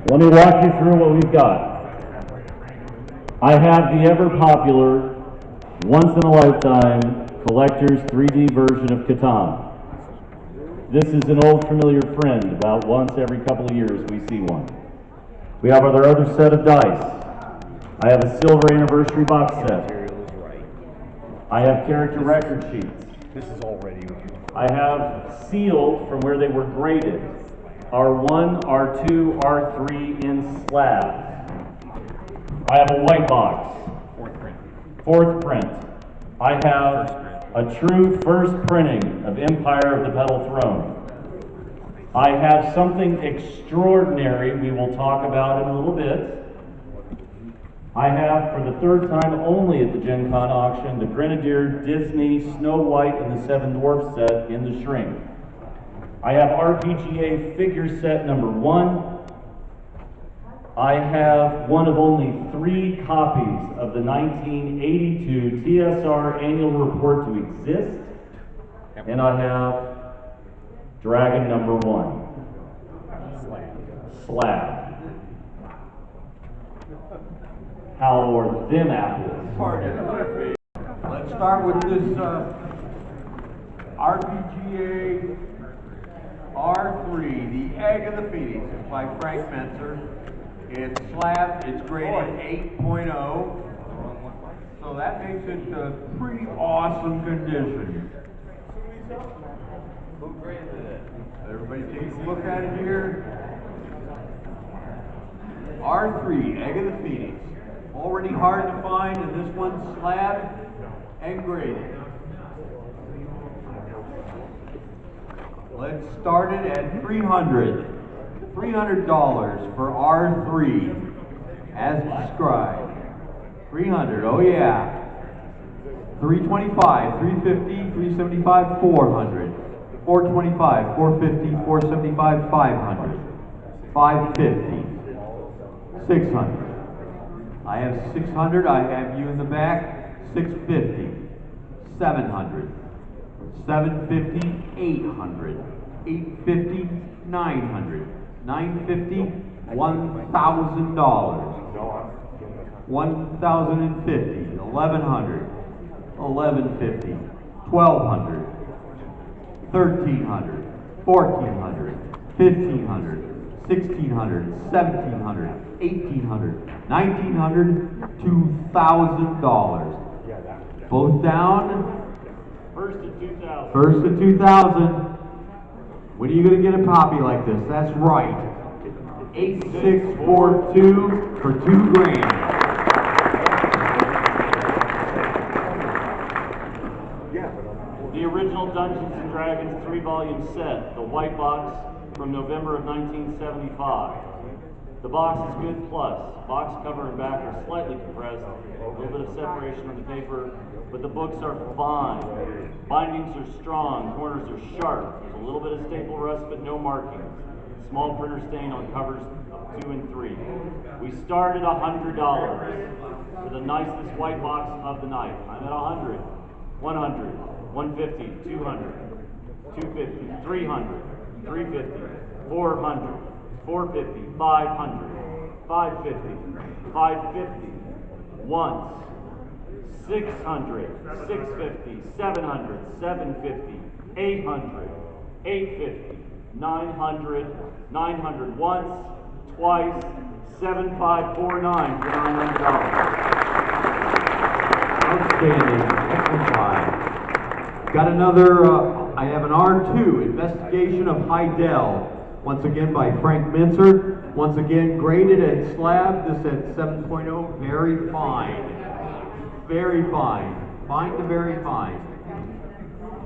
Let me walk you through what we've got. I have the ever-popular, once-in-a-lifetime, collector's 3D version of Catan. This is an old familiar friend. About once every couple of years we see one. We have our other set of dice. I have a silver anniversary box set. I have character record sheets. This is already. I have sealed from where they were graded. R1, R2, R3 in slabs. I have a white box. Fourth print. I have a true first printing of Empire of the Petal Throne. I have something extraordinary we will talk about in a little bit. I have, for the third time only at the Gen Con auction, the Grenadier Disney Snow White and the Seven Dwarfs set in the shrink. I have RPGA Figure Set number 1. I have one of only 3 copies of the 1982 TSR annual report to exist. And I have Dragon number 1. Slab. How are them apples? Let's start with this RPGA R3, the Egg of the Phoenix. It's by Frank Mentzer. It's slab, it's graded 8.0. So that makes it a pretty awesome condition. Everybody take a look at it here. R3, Egg of the Phoenix. Already hard to find, and this one's slab and graded. Let's start it at $300 for R3 as described. 300, oh yeah. 325, 350, 375, 400. 425, 450, 475, 500. 550, 600. I have 600, I have you in the back, 650, 700, 750, 800, 850, 900, 950, $1,000, 1,050, 1,100, 1,150, 1,200, 1,300, 1,400, 1,500, 1,600, 1,700, 1,800, 1,900, $2,000. Both down. First to 2,000. First to 2,000. When are you going to get a poppy like this? That's right. 8642 for $2,000. The original Dungeons and Dragons 3-volume set, the white box from November of 1975. The box is good plus. Box cover and back are slightly compressed, a little bit of separation on the paper, but the books are fine. Bindings are strong, corners are sharp. There's a little bit of staple rust, but no markings. Small printer stain on covers of 2 and 3. We start at $100 for the nicest white box of the night. I'm at 100, 100, 150, 200, 250, 300, 350, 400, 450, 500, 550, 550, once, 600, 650, 700, 750, 800, 850, 900, 900, once, twice, 7549 for $900. Outstanding. Excellent find. Got another, I have an R2, Investigation of Hydell. Once again by Frank Mentzer. Once again graded at slab. This at 7.0. Very fine. Very fine. Fine to very fine.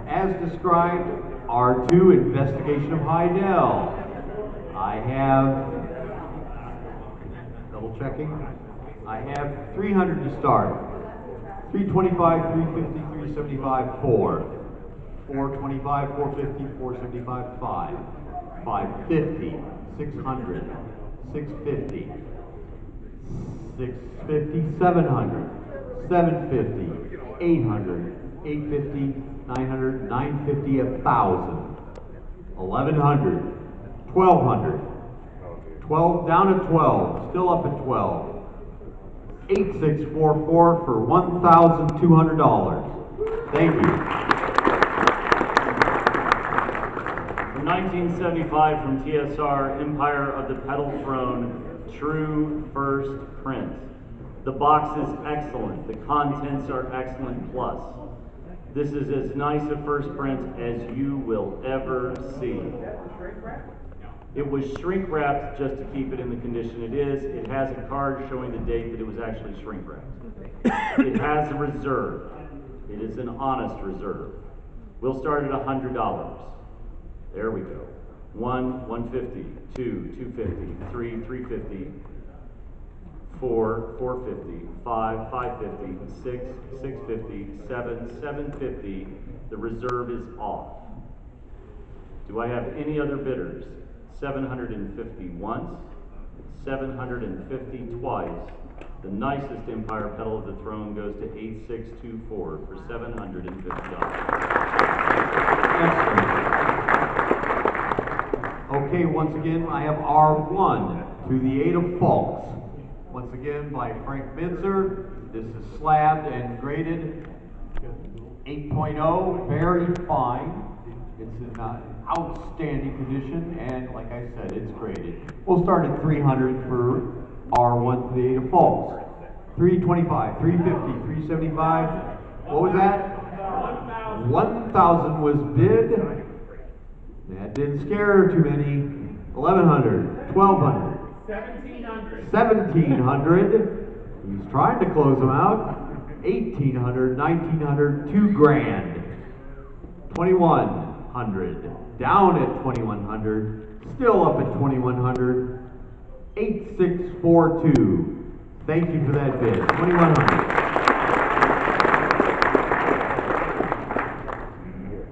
As described, R2, Investigation of Hydell. I have, double checking, I have 300 to start. 325, 350, 375, 4. 425, 450, 475, 5. 550, 600, 650, 650, 700, 750, 800, 850, 900, 950, 1,000, 1,100, 1,200, 12, down at 12, still up at 12. 8644 for $1,200. Thank you. From 1975 from TSR, Empire of the Petal Throne, true first print. The box is excellent. The contents are excellent plus. This is as nice a first print as you will ever see. It was shrink wrapped just to keep it in the condition it is. It has a card showing the date that it was actually shrink wrapped. It has a reserve. It is an honest reserve. We'll start at $100. There we go. 1, 150, 2, 250, 3, 350, 4, 450, 5, 550, 6, 650, 7, 750. The reserve is off. Do I have any other bidders? 750 once, 750 twice. The nicest Empire Petal of the Throne goes to 8624 for $750. Okay, once again, I have R1 to the 8 of Falx. Once again by Frank Mentzer. This is slabbed and graded 8.0, very fine. It's in outstanding condition, and like I said, it's graded. We'll start at 300 for R1 to the 8 of Falx. 325, 350, 375. What was that? 1,000 was bid. That didn't scare too many. 1,100, 1,200, 1,700. He's trying to close them out. 1,800, 1,900, $2,000. 2,100, down at 2,100, still up at 2,100. 8642. Thank you for that bid. 2,100.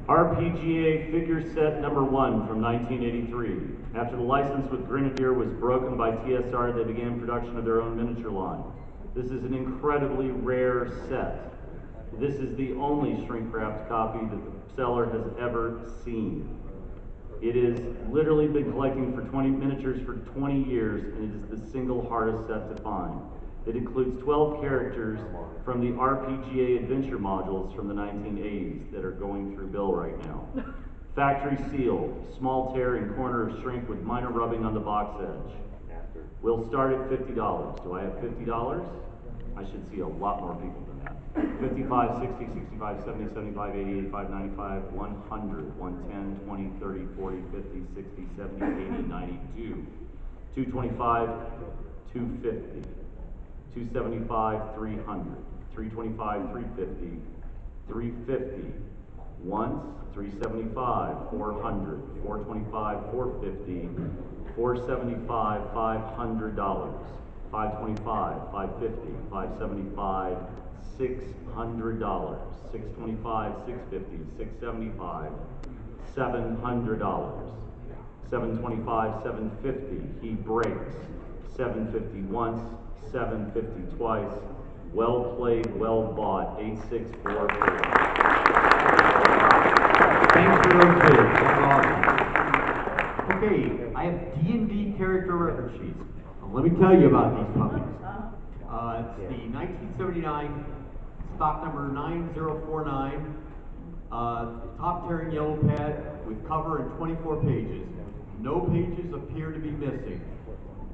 RPGA Figure Set number 1 from 1983. After the license with Grenadier was broken by TSR, they began production of their own miniature line. This is an incredibly rare set. This is the only shrink-wrapped copy that the seller has ever seen. It has literally been collecting for miniatures for 20 years, and it is the single hardest set to find. It includes 12 characters from the RPGA Adventure modules from the 1980s that are going through bill right now. Factory sealed, small tear and corner of shrink with minor rubbing on the box edge. We'll start at $50. Do I have $50? I should see a lot more people than that. 55, 60, 65, 70, 75, 80, 85, 95, 100, 110, 20, 30, 40, 50, 60, 70, 80, 92, 225, 250, 275, 300, 325, 350, 350, once, 375, 400, 425, 450, 475, $500, 525, 550, 575, $600, 625, 650, 675, $700, 725, 750. He breaks. 750 once, 750 twice. Well played, well bought. 8644. Thanks for those bids. That's awesome. Okay, I have D&D character record sheets. Let me tell you about these puppies. It's the 1979 stock number 9049, top tearing yellow pad with cover and 24 pages. No pages appear to be missing.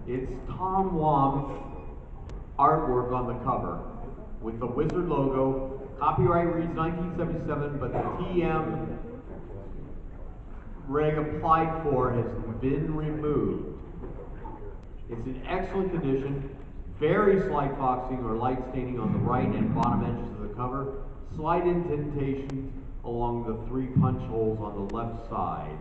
It's Tom Wong's artwork on the cover with the Wizard logo. Copyright reads 1977, but the TM reg applied for has been removed. It's in excellent condition, very slight foxing or light staining on the right and bottom edges of the cover, slight indentations along the 3 punch holes on the left side.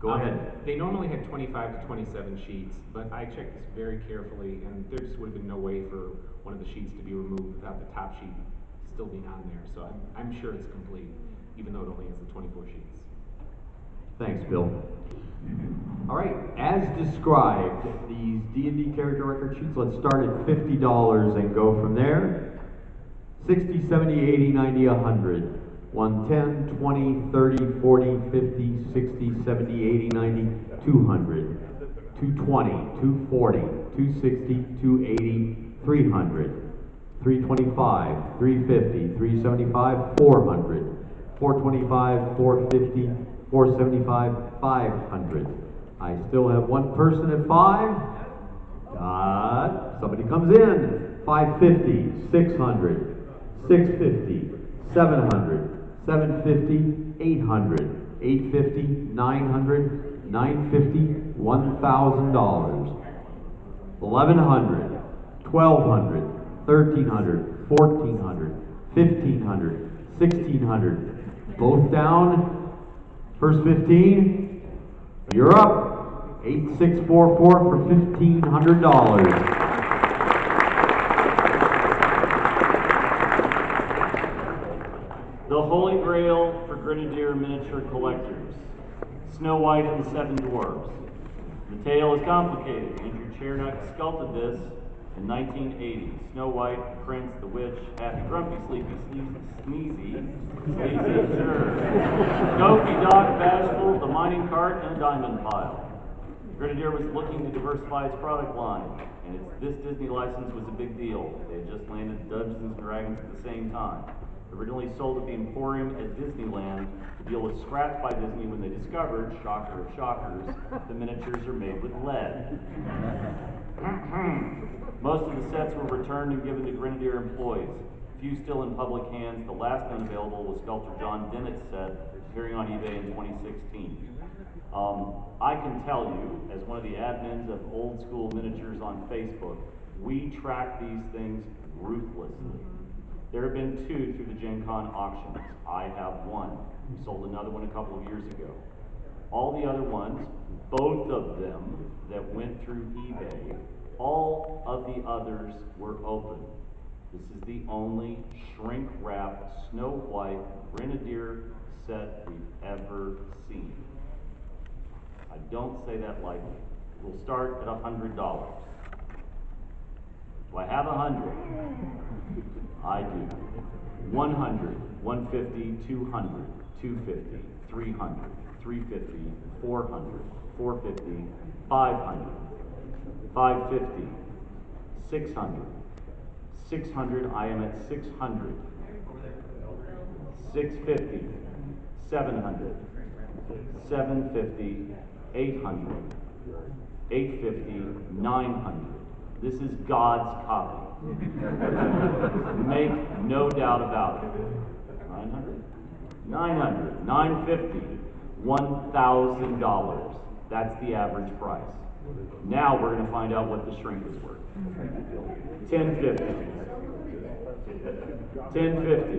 Go ahead. They normally had 25 to 27 sheets, but I checked this very carefully, and there just would have been no way for one of the sheets to be removed without the top sheet still being on there. So I'm sure it's complete, even though it only has the 24 sheets. Thanks, Bill. All right, as described, these D&D character record sheets, let's start at $50 and go from there. 60, 70, 80, 90, 100. 110, 20, 30, 40, 50, 60, 70, 80, 90, 200. 220, 240, 260, 280, 300, 325, 350, 375, 400, 425, 450, 475, 500. I still have one person at 5. Somebody comes in. 550, 600, 650, 700, 750, 800, 850, 900, 950, $1,000. 1,100, 1,200, 1,300, 1,400, 1,500, 1,600. Both down. First 15. You're up. 8644 for $1,500. The Holy Grail for Grenadier miniature collectors. Snow White and the Seven Dwarves. The tale is complicated. Andrew Chernock sculpted this in 1980. Snow White, Prince, the Witch, Happy, Grumpy, Sleepy, Sneezy, sure. Snowy, Doc, Bashful, the Mining Cart, and a Diamond Pile. Grenadier was looking to diversify its product line, and this Disney license was a big deal. They had just landed Dungeons and Dragons at the same time. Originally sold at the Emporium at Disneyland, the deal was scrapped by Disney when they discovered, shocker of shockers, the miniatures are made with lead. Most of the sets were returned and given to Grenadier employees. Few still in public hands. The last known available was sculptor John Dennett's set, appearing on eBay in 2016. I can tell you, as one of the admins of Old School Miniatures on Facebook, we track these things ruthlessly. There have been 2 through the Gen Con auctions. I have 1. We sold another one a couple of years ago. All the other ones, both of them that went through eBay, all of the others were open. This is the only shrink-wrapped Snow White Grenadier set we've ever seen. I don't say that lightly. We'll start at $100. Do I have 100? I do. 100, 150, 200, 250, 300, 350, 400, 450, 500, 550, 600, 600, I am at 600, 650, 700, 750, 800, 850, 900. This is God's copy. Make no doubt about it. 900, 900, 950, $1,000. That's the average price. Now we're going to find out what the shrink is worth. 1050, 1050,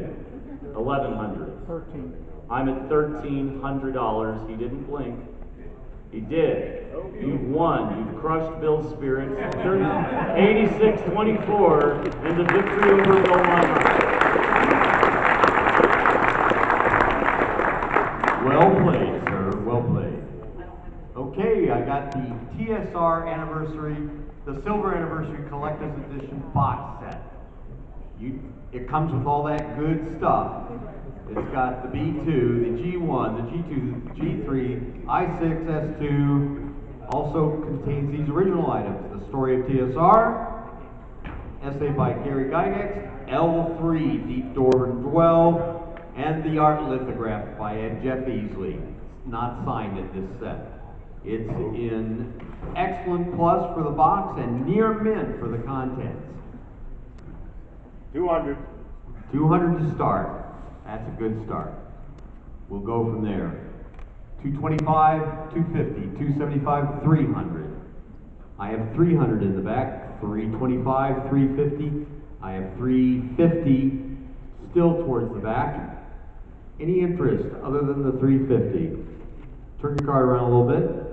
1100. I'm at $1,300. He didn't blink. He did. You've won. You've crushed Bill's spirit. 86-24 in the victory over Bill Meyer. Well played, sir. Well played. Okay, I got the TSR anniversary, the Silver Anniversary Collector's Edition box set. It comes with all that good stuff. It's got the B2, the G1, the G2, the G3, I6, S2. Also contains these original items: the Story of TSR, essay by Gary Gygax, L3, Deep Dwarven Dwell, and the art lithograph by Jeff Easley. It's not signed in this set. It's in excellent plus for the box and near mint for the contents. 200. 200 to start. That's a good start. We'll go from there. 225, 250, 275, 300. I have 300 in the back. 325, 350. I have 350 still towards the back. Any interest other than the 350? Turn your card around a little bit.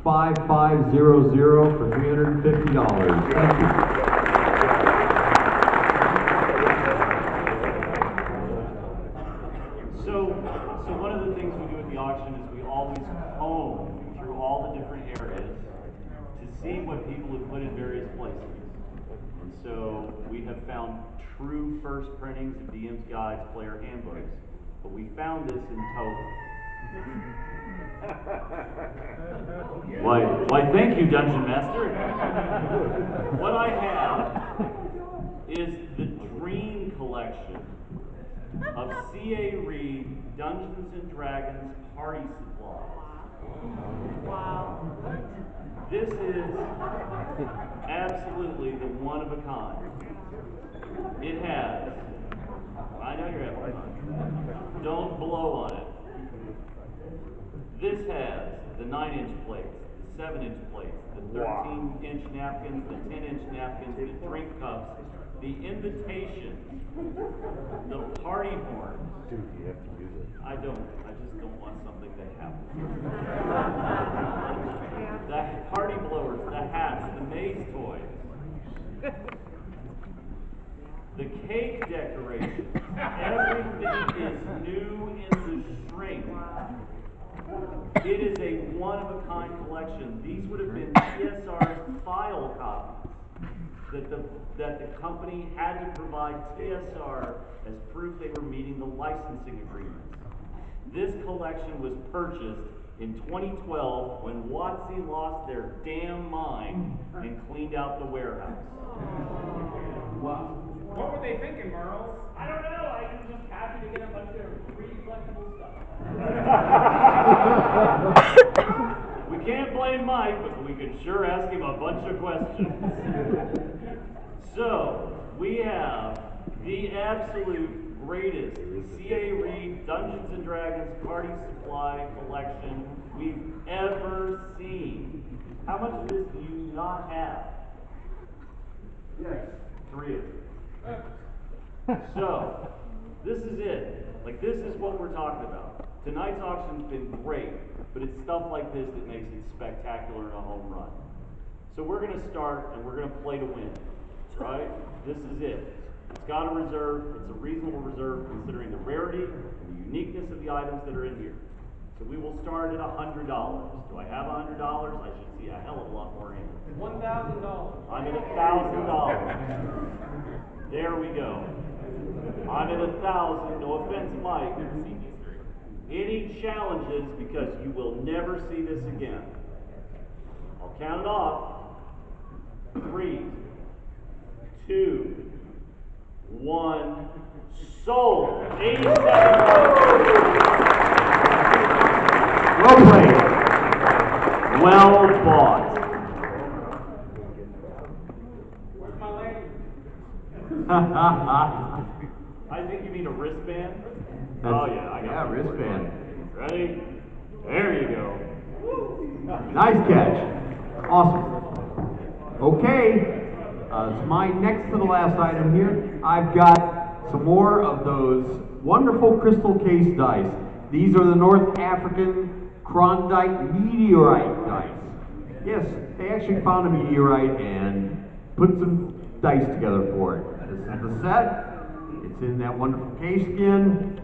5500 for $350. Thank you. So one of the things we do at the auction is we always comb through all the different areas to see what people have put in various places. And so we have found true first printings of DM's guides, player handbooks, but we found this in total. Why, thank you, Dungeon Master. What I have is the Dream Collection of C.A. Reed Dungeons and Dragons Party Supplies. Wow. This is absolutely the one of a kind. It has, I know you're having fun. Don't blow on it. This has the 9-inch plates, the 7-inch plates, the 13-inch napkins, the 10-inch napkins, the drink cups, the invitations, the party horns. Dude, you have to do this. I just don't want something that happens. The party blowers, the hats, the maze toys. The cake decorations. Everything is new in the shrink. It is a one-of-a-kind collection. These would have been TSR's file copies that the company had to provide TSR as proof they were meeting the licensing agreements. This collection was purchased in 2012 when WotC lost their damn mind and cleaned out the warehouse. Wow. What were they thinking, Merle? I don't know. I was just happy to get a bunch of free collectible stuff. We can't blame Mike, but we could sure ask him a bunch of questions. So, we have the absolute greatest C.A. Reed Dungeons and Dragons Party Supply collection we've ever seen. How much of this do you not have? Yes. 3 of you. So, this is it. Like, this is what we're talking about. Tonight's auction's been great, but it's stuff like this that makes it spectacular and a home run. So we're going to start, and we're going to play to win, right? This is it. It's got a reserve. It's a reasonable reserve considering the rarity and the uniqueness of the items that are in here. So we will start at $100. Do I have $100? I should see a hell of a lot more hands. $1,000. I'm at $1,000. There we go. I'm at 1,000. No offense, Mike. Any challenges, because you will never see this again. I'll count it off. 3, 2, 1. Sold. 87. Well played. Well bought. Where's my lady? I think you mean a wristband. That's- Oh yeah, I got yeah, one. wristband. Ready? There you go. Nice catch. Awesome. Okay. It's my next to the last item here. I've got some more of those wonderful crystal case dice. These are the North African Chondrite Meteorite dice. Yes, they actually found a meteorite and put some dice together for it. This is the set. It's in that wonderful case skin.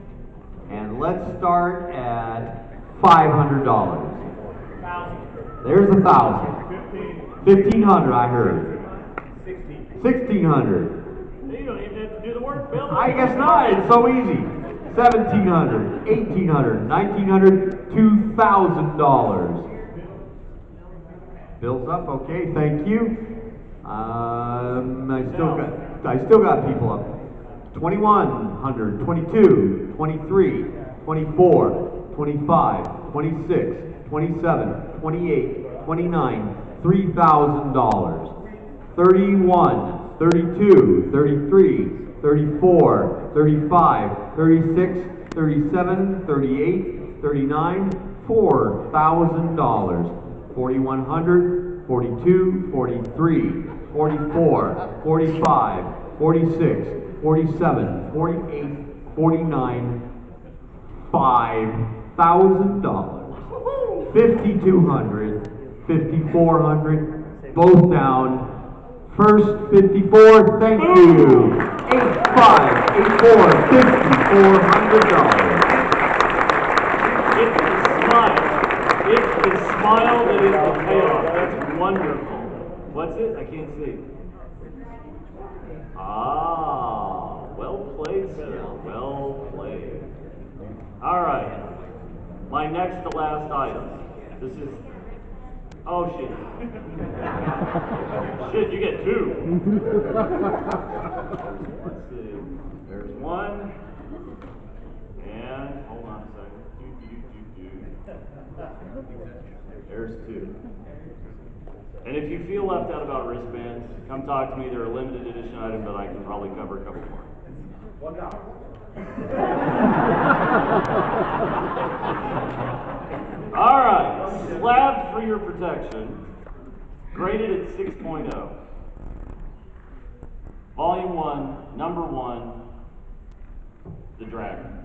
And let's start at $500. 1,000. There's 1,000. 1,500, I heard. 1,600. You don't even have to do the work, Bill. I guess not. It's so easy. 1,700, 1,800, 1,900, $2,000. Bill's up. Okay, thank you. I still got people up. 2,100, 22, 23, 24, 25, 26, 27, 28, 29, $3,000. 31, 32, 33, 34, 35, 36, 37, 38, 39, $4,000. 4,100, 42, 43, 44, 45, 46, 47, 48, 49, $5,000. 5,200, 5,400, both down. First 54, thank you. 8,584, $5,400. It's the smile. It's the smile that is the payoff. That's wonderful. What's it? I can't see. Ah, well played, sir. Well played. All right. My next to last item. This is, oh shit. Shit, you get two. Let's see, there's one, and, hold on a second. There's two. And if you feel left out about wristbands, come talk to me. They're a limited edition item, but I can probably cover a couple more. $1. All right, slabbed for your protection, graded at 6.0. Volume 1, number 1, the Dragon.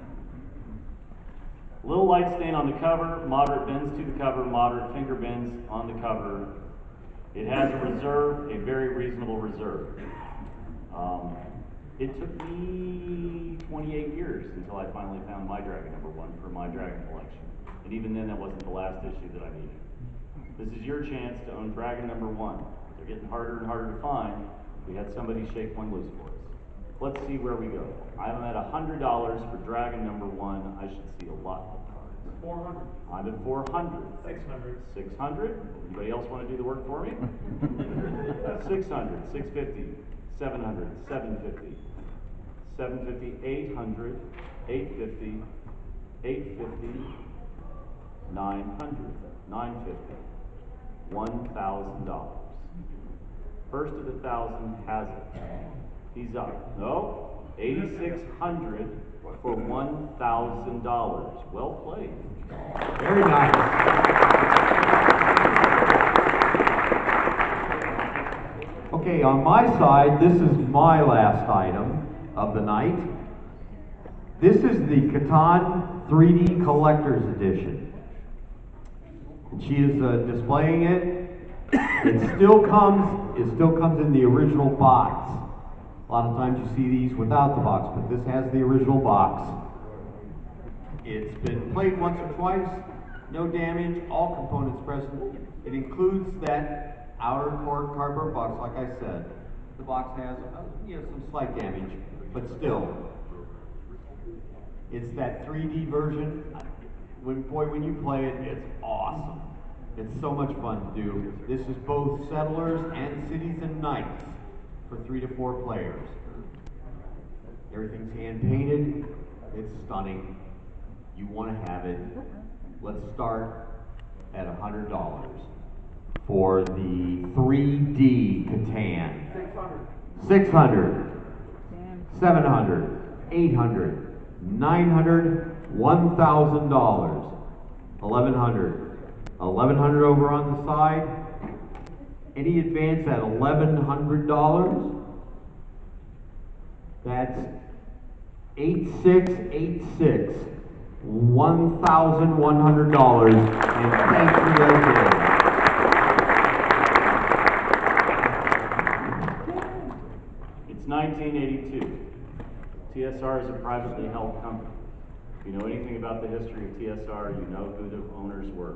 Little light stain on the cover, moderate bends to the cover, moderate finger bends on the cover. It has a reserve, a very reasonable reserve. It took me 28 years until I finally found my Dragon number 1 for my Dragon collection. And even then, that wasn't the last issue that I needed. This is your chance to own Dragon number 1. They're getting harder and harder to find. We had somebody shake one loose for us. Let's see where we go. I'm at $100 for Dragon number 1. I should see a lot more cards. 400. I'm at 400. 600. 600. Anybody else want to do the work for me? 600, 650, 700, 750, 750, 800, 850, 850, 900, 950, $1,000. First of the 1,000 has it. He's up. No, 8,600 for $1,000. Well played. Very nice. Okay, on my side, this is my last item of the night. This is the Catan 3D Collector's Edition. And she is displaying it. It still comes in the original box. A lot of times you see these without the box, but this has the original box. It's been played once or twice, no damage, all components present. It includes that outer cardboard box, like I said. The box has some slight damage, but still. It's that 3D version. When you play it, it's awesome. It's so much fun to do. This is both Settlers and Cities and Knights for 3 to 4 players. Everything's hand painted. It's stunning. You want to have it. Let's start at $100 for the 3D Catan. 600, 700, 800, 900, $1,000, 1,100. 1,100 over on the side. Any advance at $1,100? That's 8686, $1,100, and thank you again. It's 1982. TSR is a privately held company. If you know anything about the history of TSR, you know who the owners were.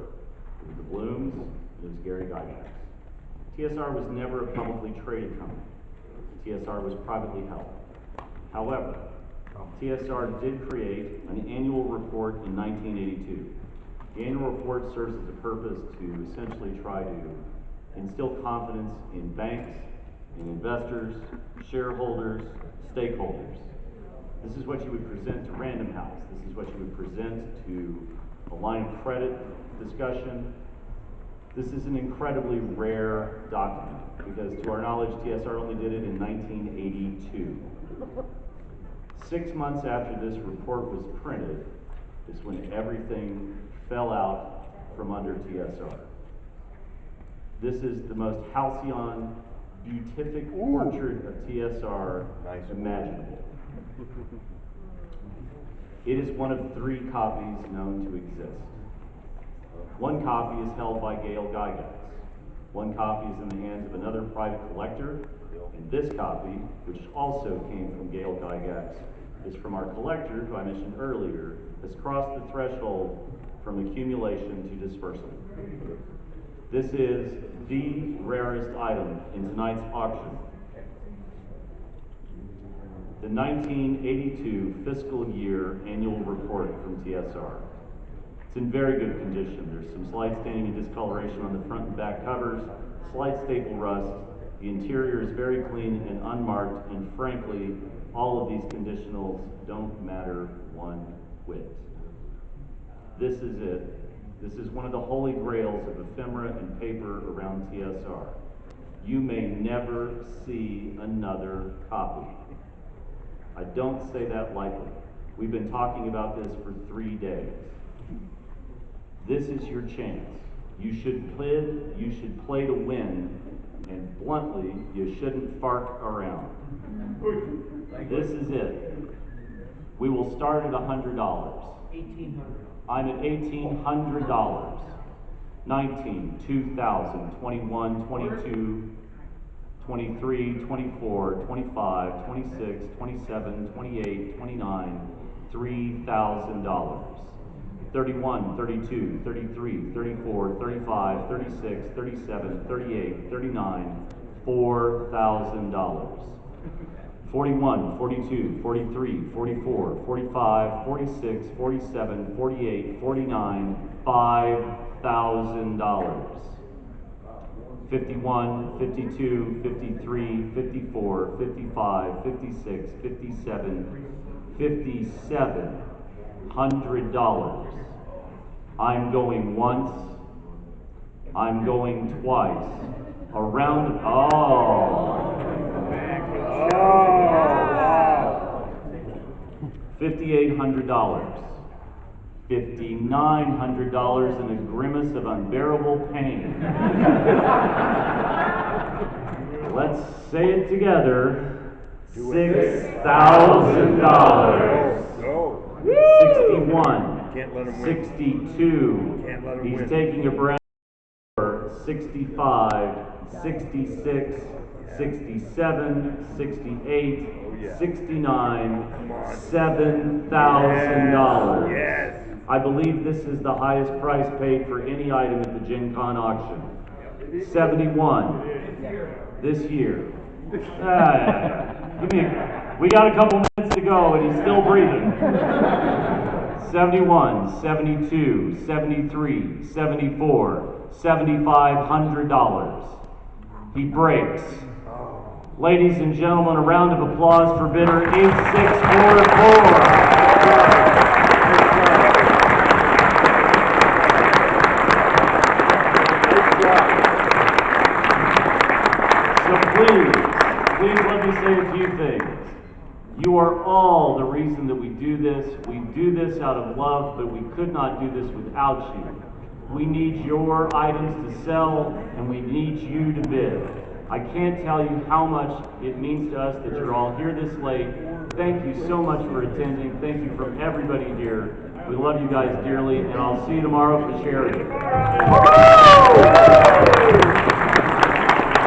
It was the Blooms, it was Gary Gygax. TSR was never a publicly traded company. TSR was privately held. However, TSR did create an annual report in 1982. The annual report serves as a purpose to essentially try to instill confidence in banks, in investors, shareholders, stakeholders. This is what you would present to Random House. This is what you would present to a line of credit discussion. This is an incredibly rare document because, to our knowledge, TSR only did it in 1982. 6 months after this report was printed is when everything fell out from under TSR. This is the most halcyon, beatific portrait of TSR imaginable. It is one of 3 copies known to exist. One copy is held by Gail Gygax. One copy is in the hands of another private collector. And this copy, which also came from Gail Gygax, is from our collector, who I mentioned earlier, has crossed the threshold from accumulation to dispersal. This is the rarest item in tonight's auction. The 1982 fiscal year annual report from TSR. It's in very good condition. There's some slight staining and discoloration on the front and back covers, slight staple rust. The interior is very clean and unmarked, and frankly, all of these conditionals don't matter one whit. This is it. This is one of the holy grails of ephemera and paper around TSR. You may never see another copy. I don't say that lightly. We've been talking about this for 3 days. This is your chance. You should play to win, and bluntly, you shouldn't fart around. This is it. We will start at $100. $1,800. I'm at $1,800. 19, 2000, 21, 22, 23, 24, 25, 26, 27, 28, 29, $3,000. 31, 32, 33, 34, 35, 36, 37, 38, 39, $4,000. 41, 42, 43, 44, 45, 46, 47, 48, 49, $5,000. 51, 52, 53, 54, 55, 56, 57, $5,700. I'm going once, I'm going twice, around, $5,800, $5,900 in a grimace of unbearable pain. Let's say it together, $6,000. 61, Can't let him win. 62, Can't let him he's win. taking a breath. 65, 66, 67, 68, 69, $7,000. Yes. I believe this is the highest price paid for any item at the Gen Con auction. 71, this year. We got a couple minutes to go and he's still breathing. 71, 72, 73, 74, $7,500. He breaks. Ladies and gentlemen, a round of applause for bidder 8644. So please let me say a few things. You are all the reason that we do this. We do this out of love, but we could not do this without you. We need your items to sell, and we need you to bid. I can't tell you how much it means to us that you're all here this late. Thank you so much for attending. Thank you from everybody here. We love you guys dearly, and I'll see you tomorrow for charity.